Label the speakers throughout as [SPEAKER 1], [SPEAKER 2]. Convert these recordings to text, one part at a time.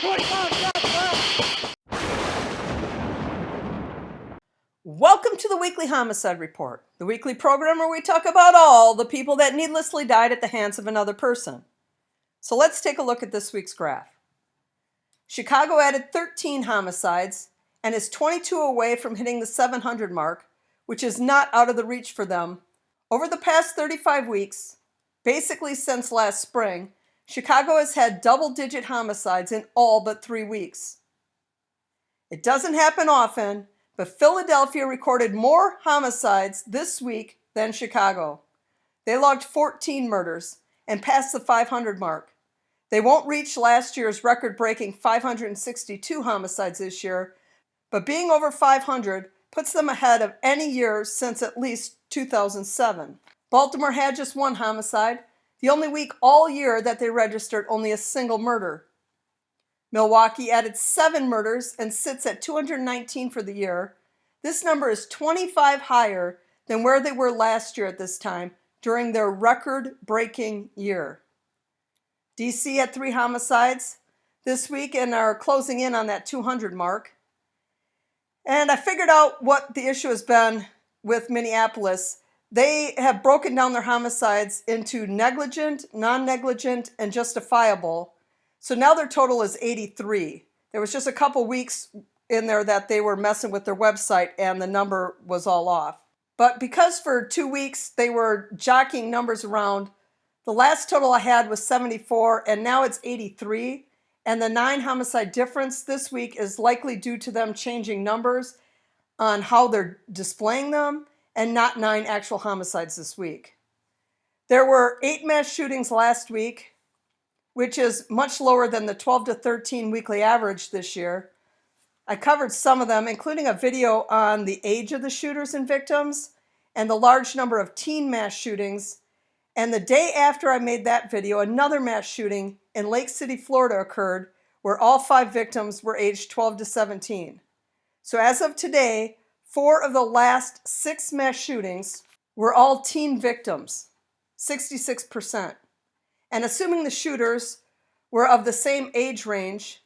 [SPEAKER 1] Welcome to the Weekly Homicide Report, the weekly program where we talk about all the people that needlessly died at the hands of another person. So let's take a look at this week's graph. Chicago added 13 homicides and is 22 away from hitting the 700 mark, which is not out of the reach for them. Over the past 35 weeks, basically since last spring, Chicago has had double-digit homicides in all but 3 weeks. It doesn't happen often, but Philadelphia recorded more homicides this week than Chicago. They logged 14 murders and passed the 500 mark. They won't reach last year's record-breaking 562 homicides this year, but being over 500 puts them ahead of any year since at least 2007. Baltimore had just one homicide, the only week all year that they registered only a single murder. Milwaukee added 7 murders and sits at 219 for the year. This number is 25 higher than where they were last year at this time during their record-breaking year. DC had 3 homicides this week and are closing in on that 200 mark. And I figured out what the issue has been with Minneapolis. They have broken down their homicides into negligent, non-negligent, and justifiable. So now their total is 83. There was just a couple weeks in there that they were messing with their website and the number was all off. But because for 2 weeks they were jockeying numbers around, the last total I had was 74 and now it's 83. And the 9 homicide difference this week is likely due to them changing numbers on how they're displaying them and not 9 actual homicides this week. There were 8 mass shootings last week, which is much lower than the 12 to 13 weekly average this year. I covered some of them, including a video on the age of the shooters and victims and the large number of teen mass shootings. And the day after I made that video, another mass shooting in Lake City, Florida occurred where all 5 victims were aged 12 to 17. So as of today, 4 of the last 6 mass shootings were all teen victims, 66%. And assuming the shooters were of the same age range,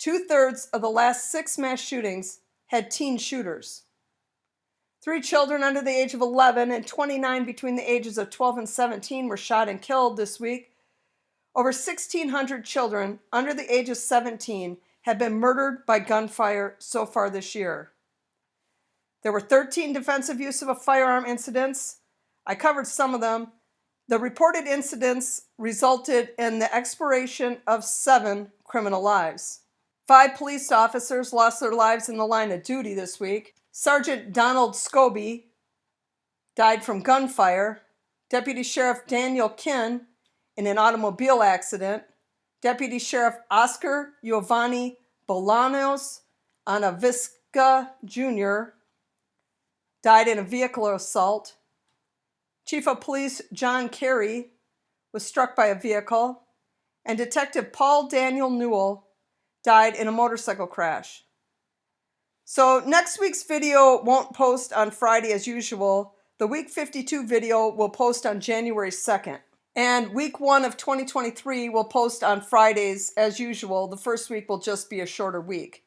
[SPEAKER 1] 2/3 of the last 6 mass shootings had teen shooters. 3 children under the age of 11 and 29 between the ages of 12 and 17 were shot and killed this week. Over 1,600 children under the age of 17 have been murdered by gunfire so far this year. There were 13 defensive use of a firearm incidents. I covered some of them. The reported incidents resulted in the expiration of 7 criminal lives. 5 police officers lost their lives in the line of duty this week. Sergeant Donald Scobie died from gunfire. Deputy Sheriff Daniel Kinn in an automobile accident. Deputy Sheriff Oscar Giovanni Bolanos Anavisca Jr. died in a vehicle assault. Chief of Police John Carey was struck by a vehicle. And Detective Paul Daniel Newell died in a motorcycle crash. So next week's video won't post on Friday as usual. The Week 52 video will post on January 2nd. And Week 1 of 2023 will post on Fridays as usual. The first week will just be a shorter week.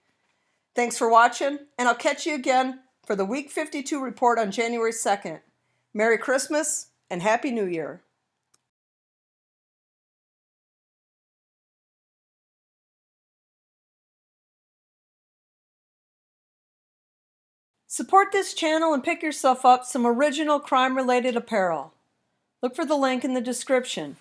[SPEAKER 1] Thanks for watching, and I'll catch you again for the Week 52 report on January 2nd. Merry Christmas and Happy New Year. Support this channel and pick yourself up some original crime-related apparel. Look for the link in the description.